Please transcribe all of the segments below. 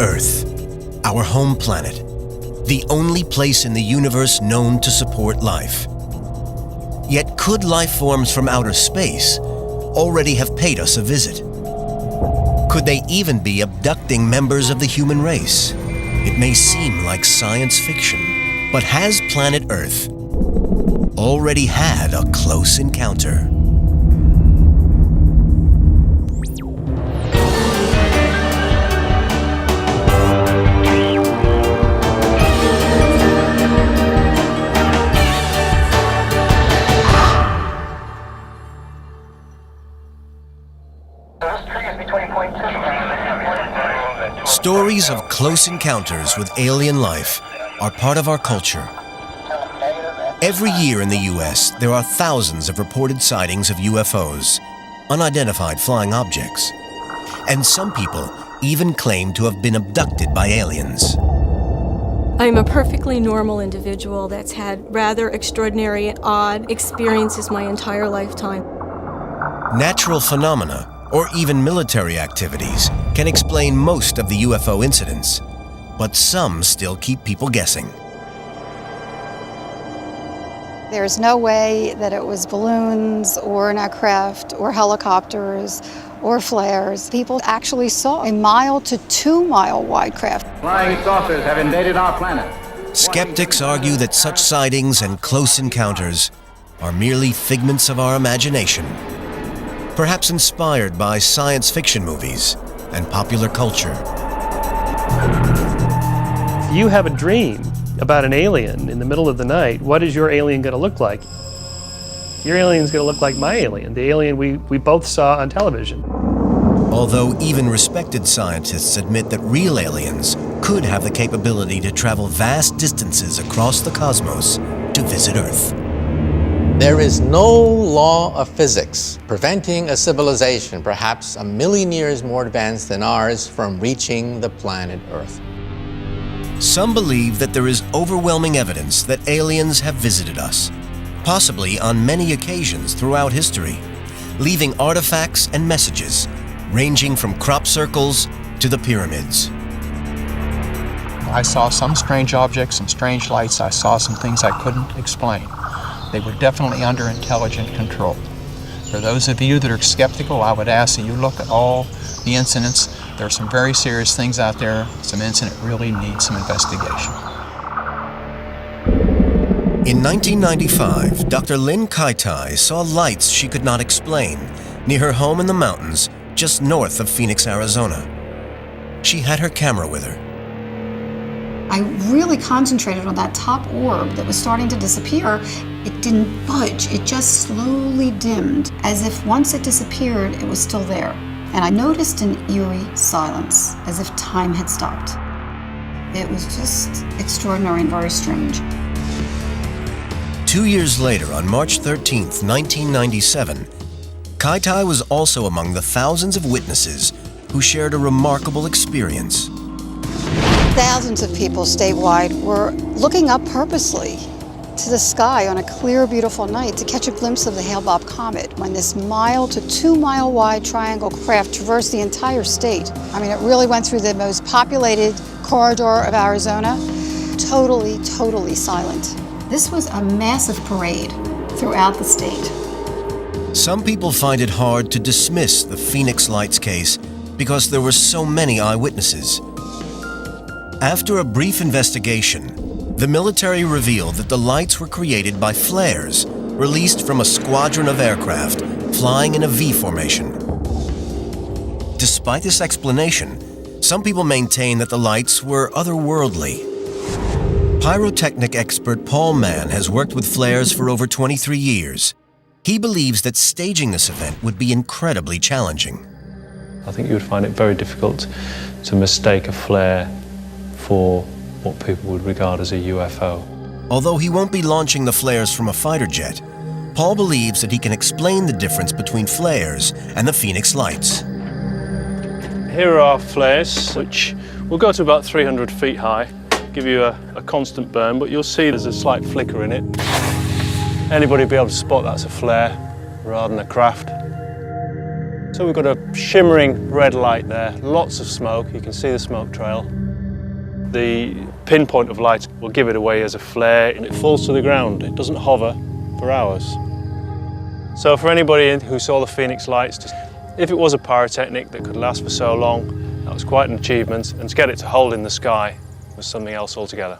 Earth, our home planet, the only place in the universe known to support life. Yet could life forms from outer space already have paid us a visit? Could they even be abducting members of the human race? It may seem like science fiction, but has planet Earth already had a close encounter? Stories of close encounters with alien life are part of our culture. Every year in the US, there are thousands of reported sightings of UFOs, unidentified flying objects. And some people even claim to have been abducted by aliens. I'm a perfectly normal individual that's had rather extraordinary and odd experiences my entire lifetime. Natural phenomena, or even military activities, can explain most of the UFO incidents, but some still keep people guessing. There's no way that it was balloons or an aircraft or helicopters or flares. People actually saw a 1 to 2 mile wide craft. Flying saucers have invaded our planet. Skeptics argue that such sightings and close encounters are merely figments of our imagination, perhaps inspired by science fiction movies and popular culture. If you have a dream about an alien in the middle of the night, what is your alien going to look like? Your alien's going to look like my alien, the alien we both saw on television. Although even respected scientists admit that real aliens could have the capability to travel vast distances across the cosmos to visit Earth. There is no law of physics preventing a civilization, perhaps 1 million years more advanced than ours, from reaching the planet Earth. Some believe that there is overwhelming evidence that aliens have visited us, possibly on many occasions throughout history, leaving artifacts and messages ranging from crop circles to the pyramids. I saw some strange objects, some strange lights. I saw some things I couldn't explain. They were definitely under intelligent control. For those of you that are skeptical, I would ask that you look at all the incidents. There are some very serious things out there. Some incident really needs some investigation. In 1995, Dr. Lynn Kaitai saw lights she could not explain near her home in the mountains just north of Phoenix, Arizona. She had her camera with her. I really concentrated on that top orb that was starting to disappear. It didn't budge, it just slowly dimmed, as if once it disappeared, it was still there. And I noticed an eerie silence, as if time had stopped. It was just extraordinary and very strange. 2 years later, on March 13th, 1997, Kaitai was also among the thousands of witnesses who shared a remarkable experience. Thousands of people statewide were looking up purposely to the sky on a clear, beautiful night to catch a glimpse of the Hale-Bopp comet when this 1 to 2 mile wide triangle craft traversed the entire state. I mean, it really went through the most populated corridor of Arizona, totally silent. This was a massive parade throughout the state. Some people find it hard to dismiss the Phoenix Lights case because there were so many eyewitnesses. After a brief investigation, the military revealed that the lights were created by flares released from a squadron of aircraft flying in a V formation. Despite this explanation, some people maintain that the lights were otherworldly. Pyrotechnic expert Paul Mann has worked with flares for over 23 years. He believes that staging this event would be incredibly challenging. I think you would find it very difficult to mistake a flare for what people would regard as a UFO. Although he won't be launching the flares from a fighter jet, Paul believes that he can explain the difference between flares and the Phoenix Lights. Here are our flares, which will go to about 300 feet high, give you a constant burn, but you'll see there's a slight flicker in it. Anybody will be able to spot that's a flare rather than a craft. So we've got a shimmering red light there, lots of smoke, you can see the smoke trail. The pinpoint of light will give it away as a flare and it falls to the ground. It doesn't hover for hours. So for anybody who saw the Phoenix lights, if it was a pyrotechnic that could last for so long, that was quite an achievement, and to get it to hold in the sky was something else altogether.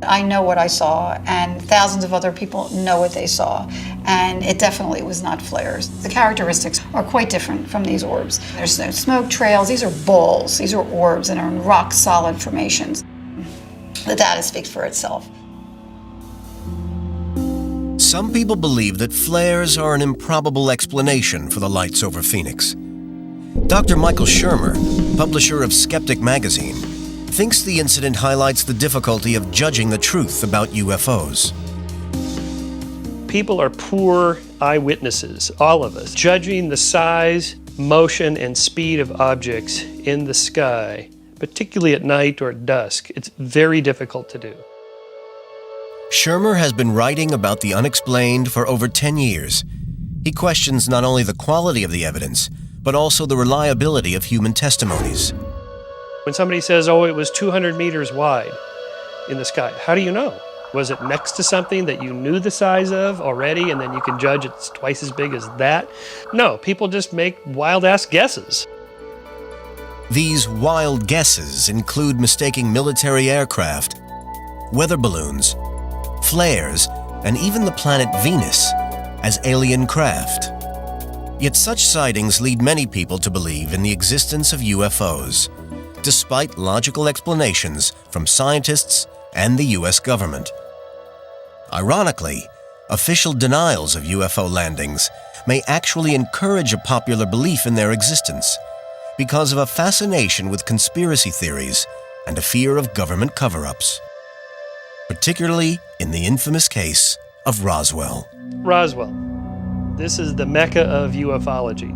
I know what I saw, and thousands of other people know what they saw, and it definitely was not flares. The characteristics are quite different from these orbs. There's no smoke trails, these are balls, these are orbs and are in rock solid formations. The data speaks for itself. Some people believe that flares are an improbable explanation for the lights over Phoenix. Dr. Michael Shermer, publisher of Skeptic magazine, thinks the incident highlights the difficulty of judging the truth about UFOs. People are poor eyewitnesses, all of us, judging the size, motion, and speed of objects in the sky, particularly at night or at dusk. It's very difficult to do. Shermer has been writing about the unexplained for over 10 years. He questions not only the quality of the evidence, but also the reliability of human testimonies. When somebody says, oh, it was 200 meters wide in the sky, how do you know? Was it next to something that you knew the size of already and then you can judge it's twice as big as that? No, people just make wild-ass guesses. These wild guesses include mistaking military aircraft, weather balloons, flares, and even the planet Venus as alien craft. Yet such sightings lead many people to believe in the existence of UFOs, despite logical explanations from scientists and the US government. Ironically, official denials of UFO landings may actually encourage a popular belief in their existence because of a fascination with conspiracy theories and a fear of government cover-ups, particularly in the infamous case of Roswell. Roswell. This is the mecca of ufology.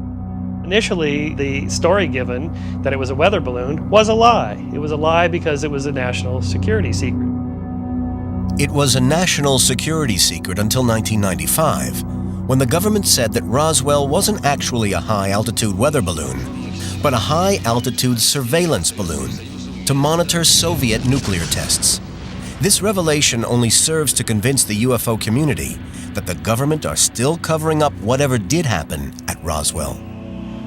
Initially, the story given that it was a weather balloon was a lie. It was a lie because it was a national security secret. It was a national security secret until 1995, when the government said that Roswell wasn't actually a high-altitude weather balloon, but a high-altitude surveillance balloon to monitor Soviet nuclear tests. This revelation only serves to convince the UFO community that the government are still covering up whatever did happen at Roswell.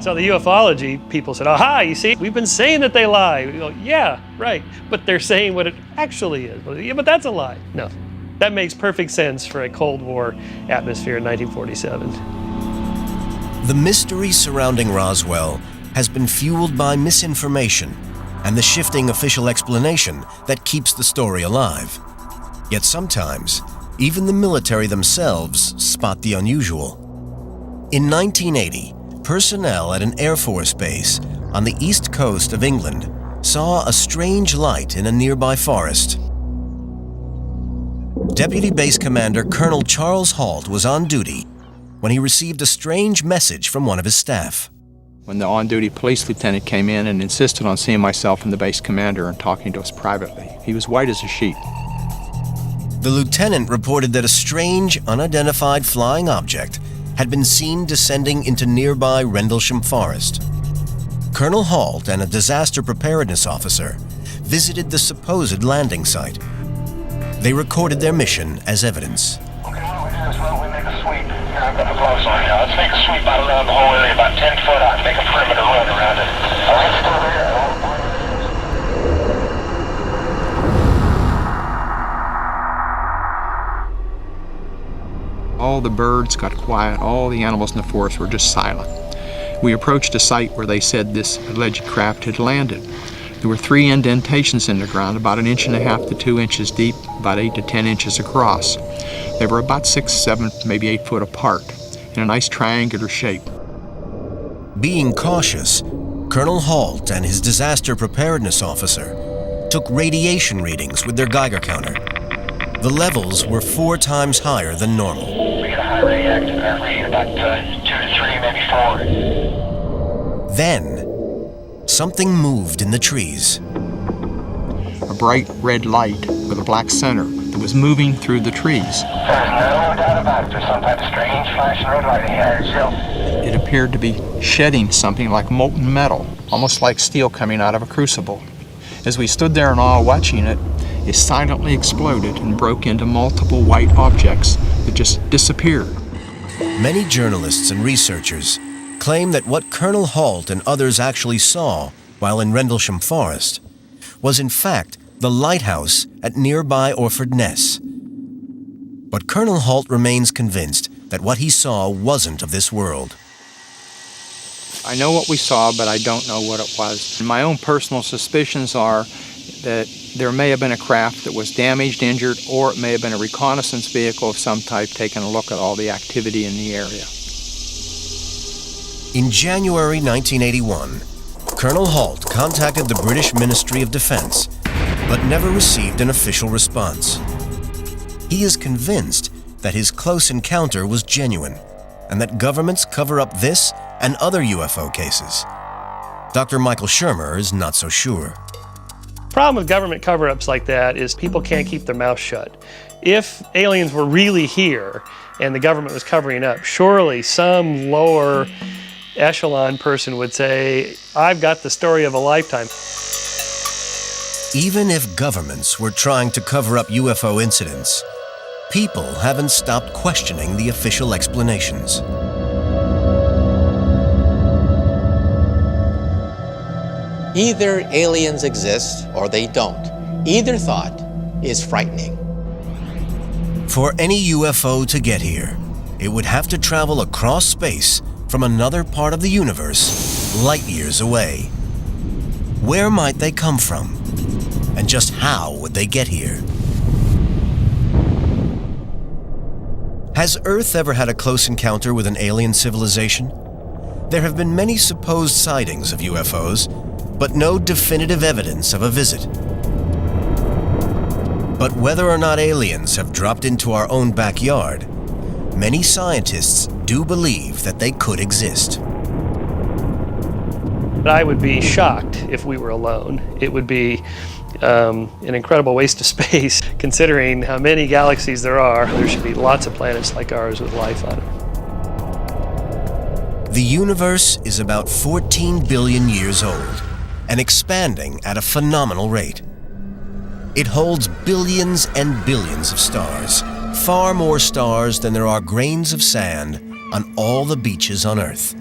So the ufology people said, aha, you see, we've been saying that they lie. We go, yeah, right, but they're saying what it actually is. Well, yeah, but that's a lie. No, that makes perfect sense for a Cold War atmosphere in 1947. The mystery surrounding Roswell has been fueled by misinformation and the shifting official explanation that keeps the story alive. Yet sometimes, even the military themselves spot the unusual. In 1980, personnel at an Air Force base on the east coast of England saw a strange light in a nearby forest. Deputy Base Commander Colonel Charles Halt was on duty when he received a strange message from one of his staff. When the on-duty police lieutenant came in and insisted on seeing myself and the base commander and talking to us privately, he was white as a sheet. The lieutenant reported that a strange, unidentified flying object had been seen descending into nearby Rendlesham Forest. Colonel Halt and a disaster preparedness officer visited the supposed landing site. They recorded their mission as evidence. Okay, what we do is we make a sweep. Here, I've got the gloves on now. Let's make a sweep out around the whole area, about 10 foot out. Make a perimeter run around it. All right, still there. All the birds got quiet, all the animals in the forest were just silent. We approached a site where they said this alleged craft had landed. There were 3 indentations in the ground, about 1.5 to 2 inches deep, about 8 to 10 inches across. They were about 6, 7, maybe 8 foot apart, in a nice triangular shape. Being cautious, Colonel Halt and his disaster preparedness officer took radiation readings with their Geiger counter. The levels were 4 times higher than normal. We get a high reactive read about 2 to 3, maybe 4. Then, something moved in the trees. A bright red light with a black center that was moving through the trees. There's no doubt about it. There's some type of strange flashing red light here. It appeared to be shedding something like molten metal, almost like steel coming out of a crucible. As we stood there in awe watching it, it silently exploded and broke into multiple white objects that just disappeared. Many journalists and researchers claim that what Colonel Halt and others actually saw while in Rendlesham Forest was in fact the lighthouse at nearby Orford Ness. But Colonel Halt remains convinced that what he saw wasn't of this world. I know what we saw, but I don't know what it was. My own personal suspicions are that there may have been a craft that was damaged, injured, or it may have been a reconnaissance vehicle of some type taking a look at all the activity in the area. In January 1981, Colonel Halt contacted the British Ministry of Defense, but never received an official response. He is convinced that his close encounter was genuine, and that governments cover up this and other UFO cases. Dr. Michael Shermer is not so sure. The problem with government cover-ups like that is people can't keep their mouth shut. If aliens were really here and the government was covering up, surely some lower echelon person would say, I've got the story of a lifetime. Even if governments were trying to cover up UFO incidents, people haven't stopped questioning the official explanations. Either aliens exist or they don't. Either thought is frightening. For any UFO to get here, it would have to travel across space from another part of the universe, light years away. Where might they come from? And just how would they get here? Has Earth ever had a close encounter with an alien civilization? There have been many supposed sightings of UFOs, but no definitive evidence of a visit. But whether or not aliens have dropped into our own backyard, many scientists do believe that they could exist. I would be shocked if we were alone. It would be an incredible waste of space, considering how many galaxies there are. There should be lots of planets like ours with life on them. The universe is about 14 billion years old and expanding at a phenomenal rate. It holds billions and billions of stars, far more stars than there are grains of sand on all the beaches on Earth.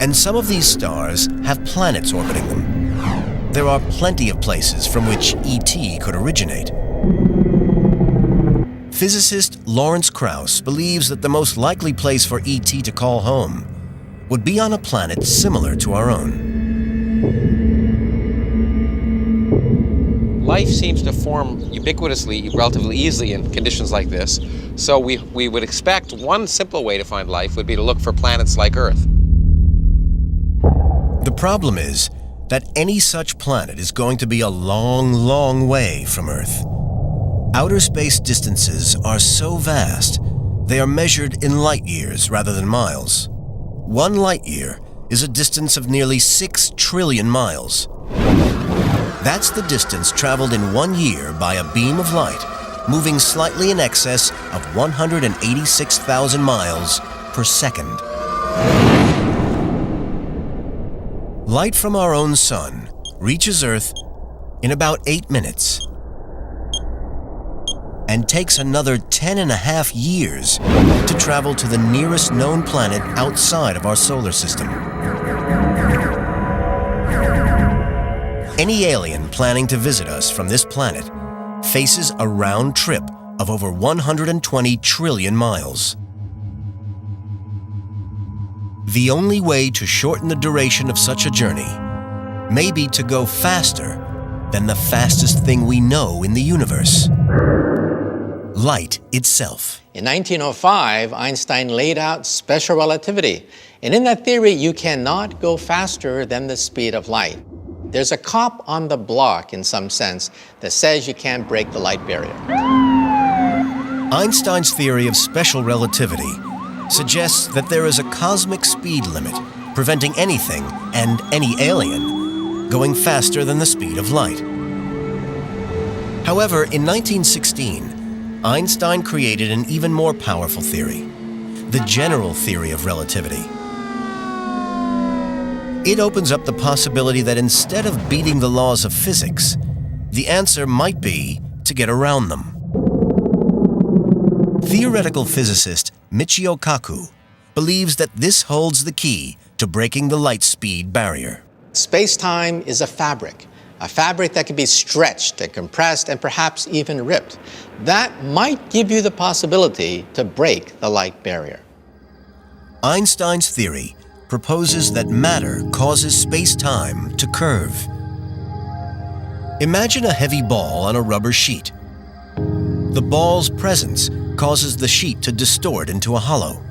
And some of these stars have planets orbiting them. There are plenty of places from which ET could originate. Physicist Lawrence Krauss believes that the most likely place for ET to call home would be on a planet similar to our own. Life seems to form ubiquitously, relatively easily in conditions like this. So we would expect one simple way to find life would be to look for planets like Earth. The problem is that any such planet is going to be a long, long way from Earth. Outer space distances are so vast, they are measured in light years rather than miles. 1 light year is a distance of nearly 6 trillion miles. That's the distance traveled in 1 year by a beam of light, moving slightly in excess of 186,000 miles per second. Light from our own sun reaches Earth in about 8 minutes and takes another 10.5 years to travel to the nearest known planet outside of our solar system. Any alien planning to visit us from this planet faces a round trip of over 120 trillion miles. The only way to shorten the duration of such a journey may be to go faster than the fastest thing we know in the universe: light itself. In 1905, Einstein laid out special relativity. And in that theory, you cannot go faster than the speed of light. There's a cop on the block, in some sense, that says you can't break the light barrier. Einstein's theory of special relativity suggests that there is a cosmic speed limit preventing anything and any alien going faster than the speed of light. However, in 1916, Einstein created an even more powerful theory, the general theory of relativity. It opens up the possibility that instead of beating the laws of physics, the answer might be to get around them. Theoretical physicist Michio Kaku believes that this holds the key to breaking the light speed barrier. Space-time is a fabric that can be stretched and compressed and perhaps even ripped. That might give you the possibility to break the light barrier. Einstein's theory proposes that matter causes space-time to curve. Imagine a heavy ball on a rubber sheet. The ball's presence causes the sheet to distort into a hollow.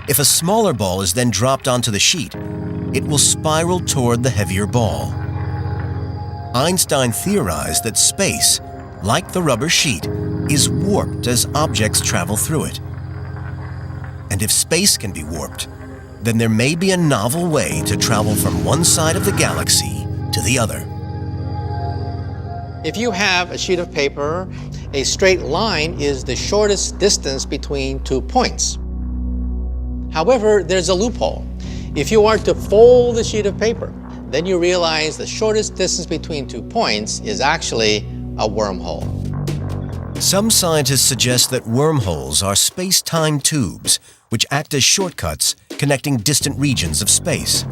If a smaller ball is then dropped onto the sheet, it will spiral toward the heavier ball. Einstein theorized that space, like the rubber sheet, is warped as objects travel through it. And if space can be warped, then there may be a novel way to travel from one side of the galaxy to the other. If you have a sheet of paper, a straight line is the shortest distance between 2 points. However, there's a loophole. If you are to fold the sheet of paper, then you realize the shortest distance between 2 points is actually a wormhole. Some scientists suggest that wormholes are space-time tubes which act as shortcuts connecting distant regions of space.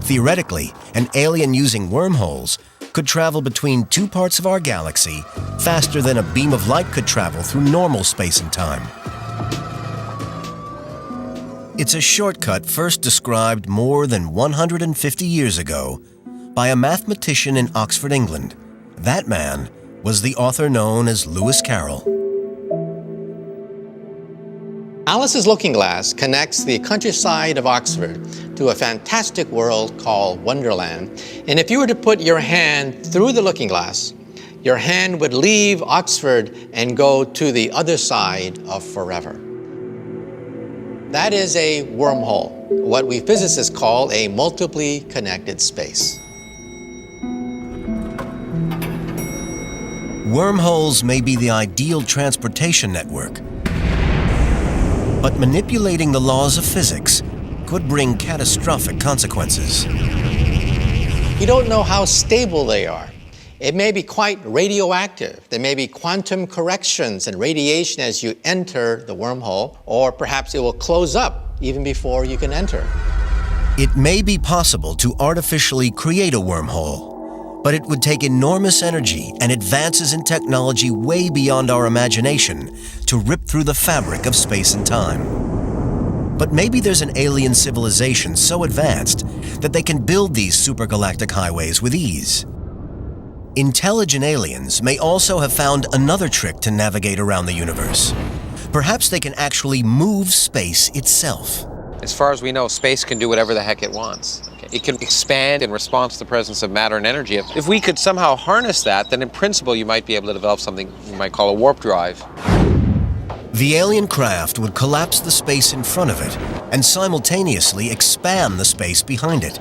Theoretically, an alien using wormholes could travel between 2 parts of our galaxy faster than a beam of light could travel through normal space and time. It's a shortcut first described more than 150 years ago by a mathematician in Oxford, England. That man was the author known as Lewis Carroll. Alice's Looking Glass connects the countryside of Oxford to a fantastic world called Wonderland. And if you were to put your hand through the looking glass, your hand would leave Oxford and go to the other side of forever. That is a wormhole, what we physicists call a multiply connected space. Wormholes may be the ideal transportation network, but manipulating the laws of physics could bring catastrophic consequences. You don't know how stable they are. It may be quite radioactive. There may be quantum corrections and radiation as you enter the wormhole, or perhaps it will close up even before you can enter. It may be possible to artificially create a wormhole, but it would take enormous energy and advances in technology way beyond our imagination to rip through the fabric of space and time. But maybe there's an alien civilization so advanced that they can build these supergalactic highways with ease. Intelligent aliens may also have found another trick to navigate around the universe. Perhaps they can actually move space itself. As far as we know, space can do whatever the heck it wants. It can expand in response to the presence of matter and energy. If we could somehow harness that, then in principle you might be able to develop something you might call a warp drive. The alien craft would collapse the space in front of it and simultaneously expand the space behind it.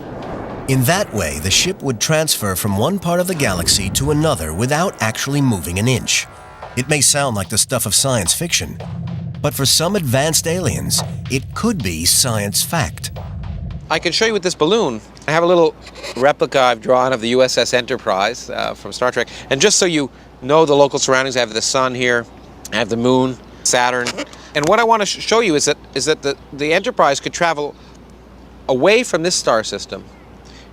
In that way, the ship would transfer from one part of the galaxy to another without actually moving an inch. It may sound like the stuff of science fiction, but for some advanced aliens, it could be science fact. I can show you with this balloon. I have a little replica I've drawn of the USS Enterprise from Star Trek. And just so you know the local surroundings, I have the sun here, I have the moon, Saturn. And what I want to show you is that the Enterprise could travel away from this star system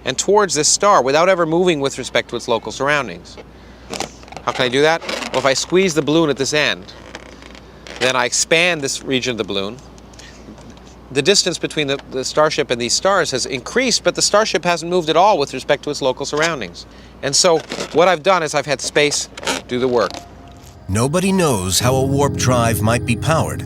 and towards this star without ever moving with respect to its local surroundings. How can I do that? Well, if I squeeze the balloon at this end, then I expand this region of the balloon. The distance between the starship and these stars has increased, but the starship hasn't moved at all with respect to its local surroundings. And so what I've done is I've had space do the work. Nobody knows how a warp drive might be powered,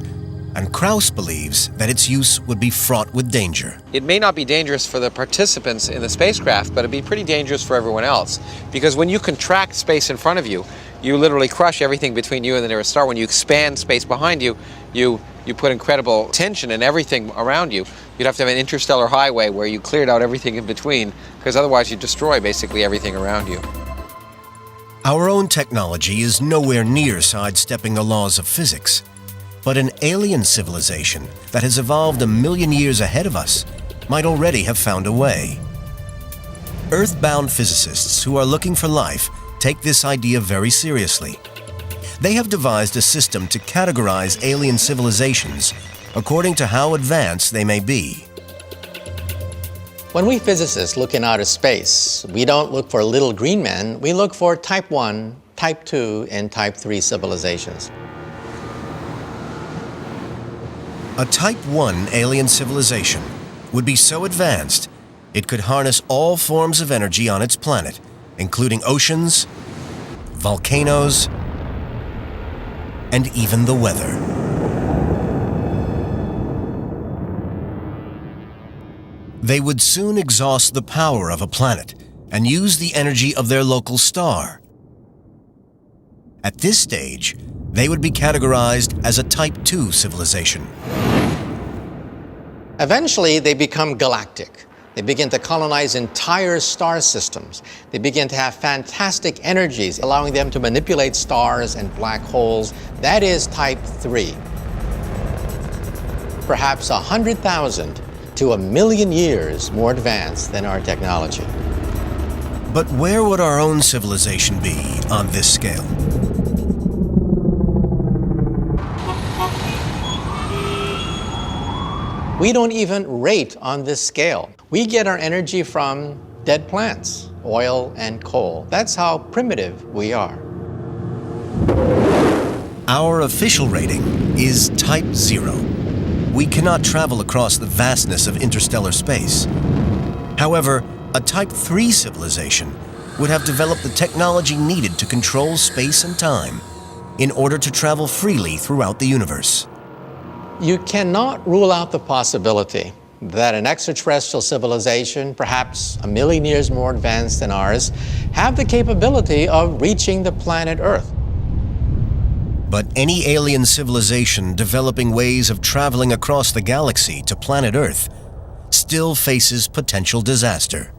and Krauss believes that its use would be fraught with danger. It may not be dangerous for the participants in the spacecraft, but it'd be pretty dangerous for everyone else. Because when you contract space in front of you, you literally crush everything between you and the nearest star. When you expand space behind you, you put incredible tension in everything around you. You'd have to have an interstellar highway where you cleared out everything in between, because otherwise you destroy basically everything around you. Our own technology is nowhere near sidestepping the laws of physics, but an alien civilization that has evolved a million years ahead of us might already have found a way. Earth-bound physicists who are looking for life take this idea very seriously. They have devised a system to categorize alien civilizations according to how advanced they may be. When we physicists look in outer space, we don't look for little green men, we look for Type 1, Type 2, and Type 3 civilizations. A Type 1 alien civilization would be so advanced it could harness all forms of energy on its planet, including oceans, volcanoes, and even the weather. They would soon exhaust the power of a planet and use the energy of their local star. At this stage, they would be categorized as a Type 2 civilization. Eventually, they become galactic. They begin to colonize entire star systems. They begin to have fantastic energies, allowing them to manipulate stars and black holes. That is Type 3. Perhaps 100,000 to 1,000,000 years more advanced than our technology. But where would our own civilization be on this scale? We don't even rate on this scale. We get our energy from dead plants, oil and coal. That's how primitive we are. Our official rating is Type 0. We cannot travel across the vastness of interstellar space. However, a Type 3 civilization would have developed the technology needed to control space and time in order to travel freely throughout the universe. You cannot rule out the possibility that an extraterrestrial civilization, perhaps 1,000,000 years more advanced than ours, have the capability of reaching the planet Earth. But any alien civilization developing ways of traveling across the galaxy to planet Earth still faces potential disaster.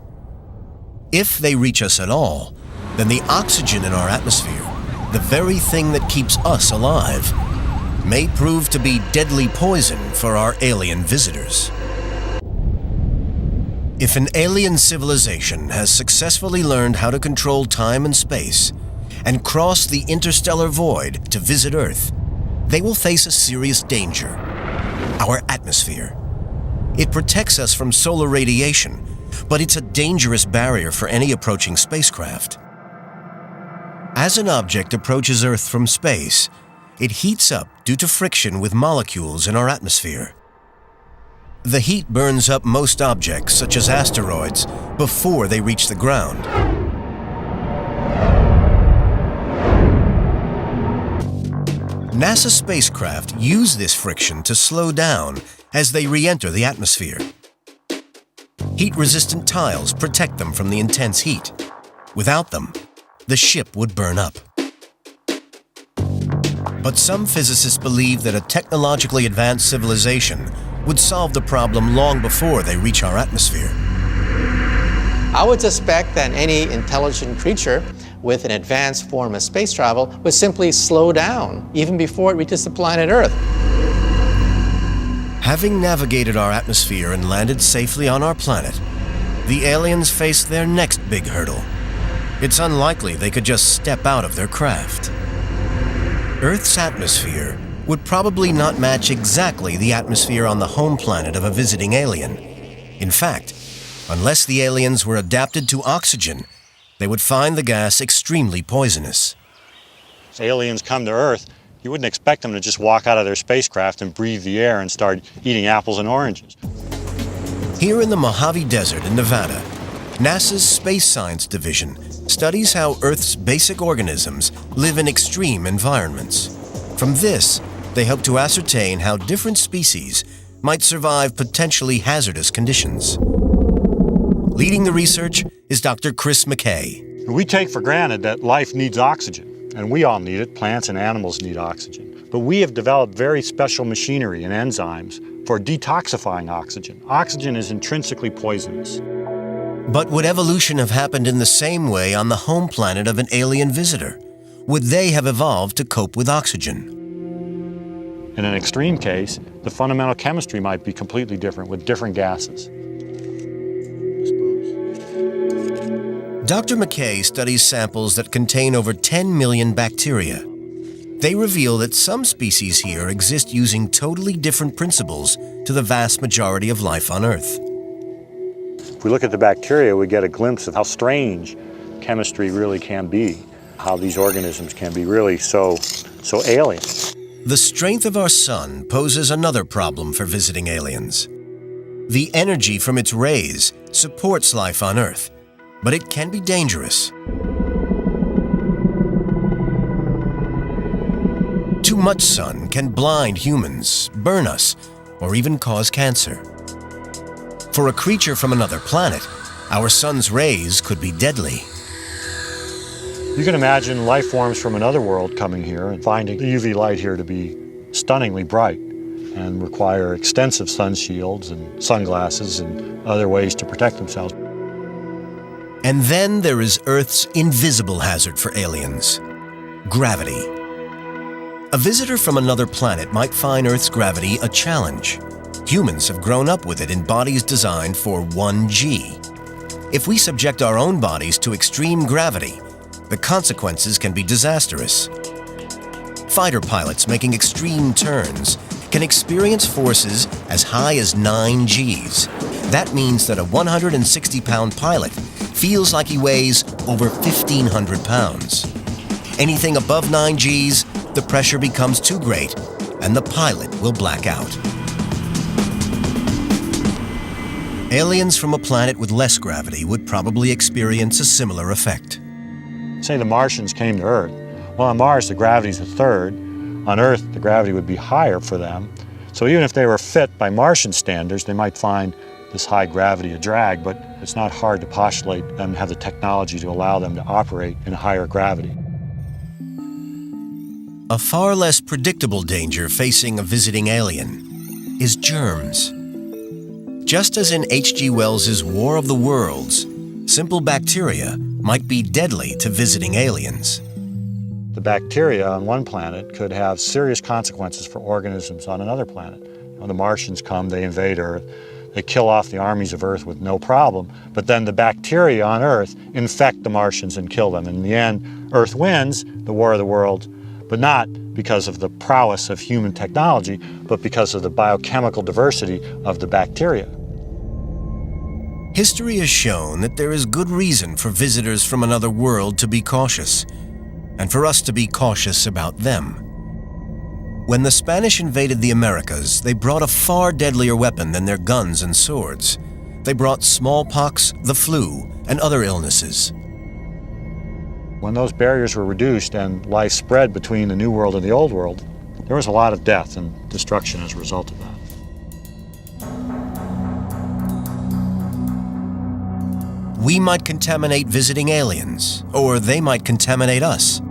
If they reach us at all, then the oxygen in our atmosphere, the very thing that keeps us alive, may prove to be deadly poison for our alien visitors. If an alien civilization has successfully learned how to control time and space and cross the interstellar void to visit Earth, they will face a serious danger: our atmosphere. It protects us from solar radiation, but it's a dangerous barrier for any approaching spacecraft. As an object approaches Earth from space, it heats up due to friction with molecules in our atmosphere. The heat burns up most objects, such as asteroids, before they reach the ground. NASA spacecraft use this friction to slow down as they re-enter the atmosphere. Heat-resistant tiles protect them from the intense heat. Without them, the ship would burn up. But some physicists believe that a technologically advanced civilization would solve the problem long before they reach our atmosphere. I would suspect that any intelligent creature with an advanced form of space travel would simply slow down even before it reaches the planet Earth. Having navigated our atmosphere and landed safely on our planet, the aliens face their next big hurdle. It's unlikely they could just step out of their craft. Earth's atmosphere would probably not match exactly the atmosphere on the home planet of a visiting alien. In fact, unless the aliens were adapted to oxygen, they would find the gas extremely poisonous. If aliens come to Earth, you wouldn't expect them to just walk out of their spacecraft and breathe the air and start eating apples and oranges. Here in the Mojave Desert in Nevada, NASA's Space Science Division studies how Earth's basic organisms live in extreme environments. From this, they hope to ascertain how different species might survive potentially hazardous conditions. Leading the research is Dr. Chris McKay. We take for granted that life needs oxygen, and we all need it. Plants and animals need oxygen. But we have developed very special machinery and enzymes for detoxifying oxygen. Oxygen is intrinsically poisonous. But would evolution have happened in the same way on the home planet of an alien visitor? Would they have evolved to cope with oxygen? In an extreme case, the fundamental chemistry might be completely different with different gases. Dr. McKay studies samples that contain over 10 million bacteria. They reveal that some species here exist using totally different principles to the vast majority of life on Earth. If we look at the bacteria, we get a glimpse of how strange chemistry really can be, how these organisms can be really so alien. The strength of our sun poses another problem for visiting aliens. The energy from its rays supports life on Earth, but it can be dangerous. Too much sun can blind humans, burn us, or even cause cancer. For a creature from another planet, our sun's rays could be deadly. You can imagine life forms from another world coming here and finding the UV light here to be stunningly bright and require extensive sun shields and sunglasses and other ways to protect themselves. And then there is Earth's invisible hazard for aliens: gravity. A visitor from another planet might find Earth's gravity a challenge. Humans have grown up with it in bodies designed for 1G. If we subject our own bodies to extreme gravity, the consequences can be disastrous. Fighter pilots making extreme turns can experience forces as high as 9 Gs. That means that a 160-pound pilot feels like he weighs over 1,500 pounds. Anything above 9 Gs, the pressure becomes too great and the pilot will black out. Aliens from a planet with less gravity would probably experience a similar effect. Say the Martians came to Earth. Well, on Mars, the gravity's a third. On Earth, the gravity would be higher for them. So even if they were fit by Martian standards, they might find this high gravity a drag, but it's not hard to postulate them to have the technology to allow them to operate in higher gravity. A far less predictable danger facing a visiting alien is germs. Just as in H.G. Wells's War of the Worlds, simple bacteria might be deadly to visiting aliens. The bacteria on one planet could have serious consequences for organisms on another planet. When the Martians come, they invade Earth. They kill off the armies of Earth with no problem, but then the bacteria on Earth infect the Martians and kill them. In the end, Earth wins the War of the Worlds, but not because of the prowess of human technology, but because of the biochemical diversity of the bacteria. History has shown that there is good reason for visitors from another world to be cautious, and for us to be cautious about them. When the Spanish invaded the Americas, they brought a far deadlier weapon than their guns and swords. They brought smallpox, the flu, and other illnesses. When those barriers were reduced and life spread between the New World and the Old World, there was a lot of death and destruction as a result of that. We might contaminate visiting aliens, or they might contaminate us.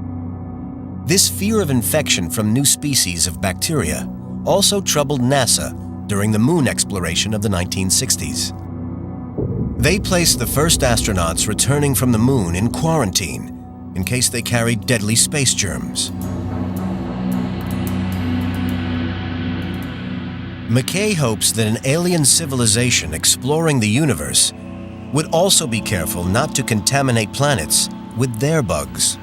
This fear of infection from new species of bacteria also troubled NASA during the moon exploration of the 1960s. They placed the first astronauts returning from the moon in quarantine in case they carried deadly space germs. McKay hopes that an alien civilization exploring the universe would also be careful not to contaminate planets with their bugs.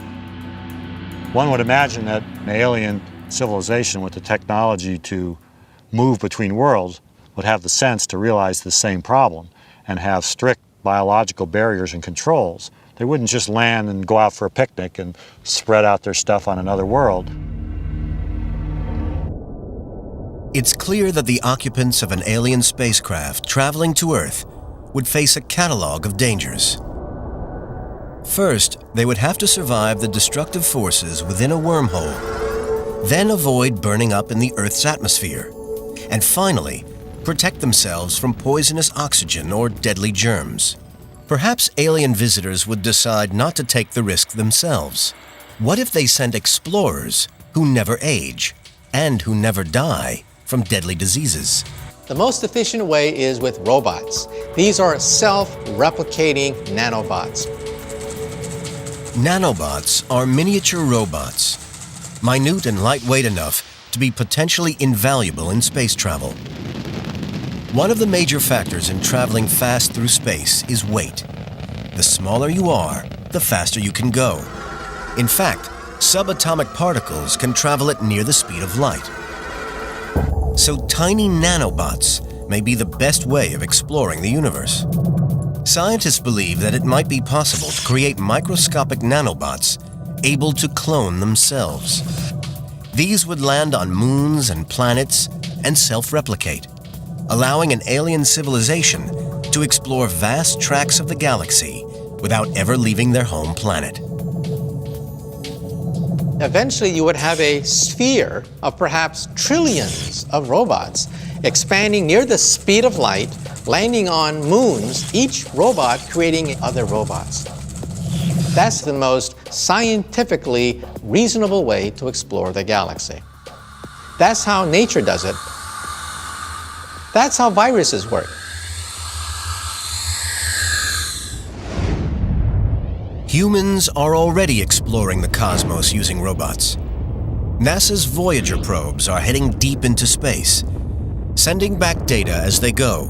One would imagine that an alien civilization with the technology to move between worlds would have the sense to realize the same problem and have strict biological barriers and controls. They wouldn't just land and go out for a picnic and spread out their stuff on another world. It's clear that the occupants of an alien spacecraft traveling to Earth would face a catalog of dangers. First, they would have to survive the destructive forces within a wormhole, then avoid burning up in the Earth's atmosphere, and finally, protect themselves from poisonous oxygen or deadly germs. Perhaps alien visitors would decide not to take the risk themselves. What if they sent explorers who never age and who never die from deadly diseases? The most efficient way is with robots. These are self-replicating nanobots. Nanobots are miniature robots, minute and lightweight enough to be potentially invaluable in space travel. One of the major factors in traveling fast through space is weight. The smaller you are, the faster you can go. In fact, subatomic particles can travel at near the speed of light. So tiny nanobots may be the best way of exploring the universe. Scientists believe that it might be possible to create microscopic nanobots able to clone themselves. These would land on moons and planets and self-replicate, allowing an alien civilization to explore vast tracts of the galaxy without ever leaving their home planet. Eventually, you would have a sphere of perhaps trillions of robots expanding near the speed of light, landing on moons, each robot creating other robots. That's the most scientifically reasonable way to explore the galaxy. That's how nature does it. That's how viruses work. Humans are already exploring the cosmos using robots. NASA's Voyager probes are heading deep into space, sending back data as they go.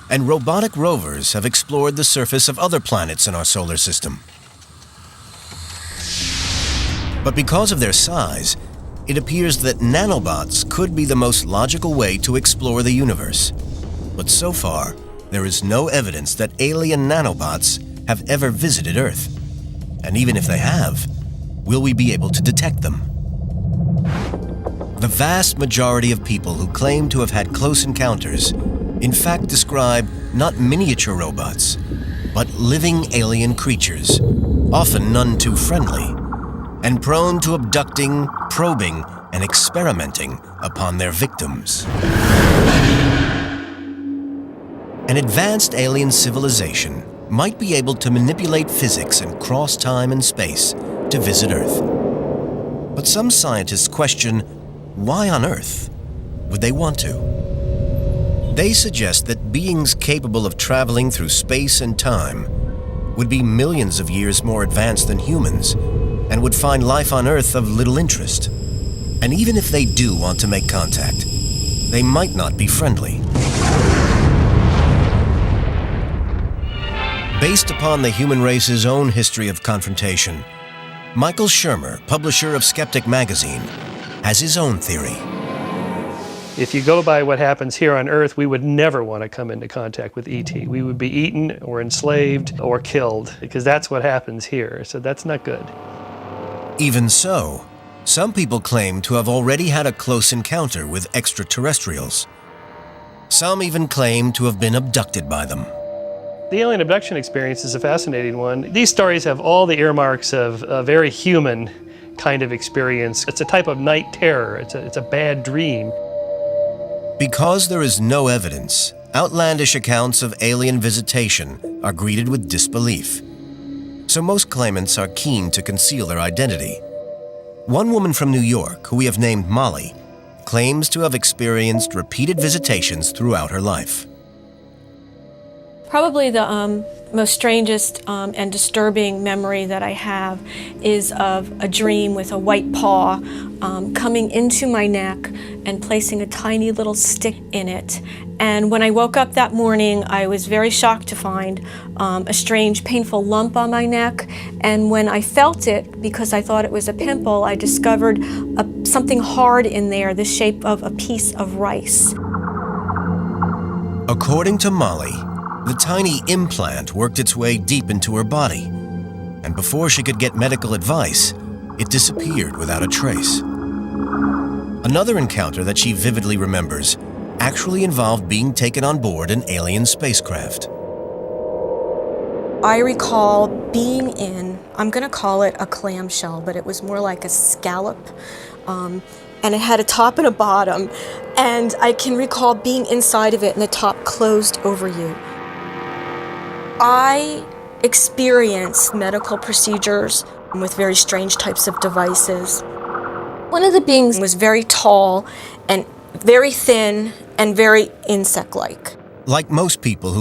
And robotic rovers have explored the surface of other planets in our solar system. But because of their size, it appears that nanobots could be the most logical way to explore the universe. But so far, there is no evidence that alien nanobots have ever visited Earth. And even if they have, will we be able to detect them? The vast majority of people who claim to have had close encounters in fact describe not miniature robots, but living alien creatures, often none too friendly, and prone to abducting, probing, and experimenting upon their victims. An advanced alien civilization might be able to manipulate physics and cross time and space to visit Earth. But some scientists question, why on Earth would they want to? They suggest that beings capable of traveling through space and time would be millions of years more advanced than humans and would find life on Earth of little interest. And even if they do want to make contact, they might not be friendly. Based upon the human race's own history of confrontation, Michael Shermer, publisher of Skeptic magazine, has his own theory. If you go by what happens here on Earth, we would never want to come into contact with ET. We would be eaten or enslaved or killed, because that's what happens here. So that's not good. Even so, some people claim to have already had a close encounter with extraterrestrials. Some even claim to have been abducted by them. The alien abduction experience is a fascinating one. These stories have all the earmarks of a very human kind of experience. It's a type of night terror. It's a bad dream. Because there is no evidence, outlandish accounts of alien visitation are greeted with disbelief. So most claimants are keen to conceal their identity. One woman from New York, who we have named Molly, claims to have experienced repeated visitations throughout her life. Probably the most strangest and disturbing memory that I have is of a dream with a white paw coming into my neck and placing a tiny little stick in it. And when I woke up that morning, I was very shocked to find a strange, painful lump on my neck. And when I felt it, because I thought it was a pimple, I discovered something hard in there, the shape of a piece of rice. According to Molly, the tiny implant worked its way deep into her body, and before she could get medical advice, it disappeared without a trace. Another encounter that she vividly remembers actually involved being taken on board an alien spacecraft. I recall being in, I'm going to call it a clamshell, but it was more like a scallop, and it had a top and a bottom, and I can recall being inside of it and the top closed over you. I experienced medical procedures with very strange types of devices. One of the beings was very tall and very thin and very insect-like. Like most people who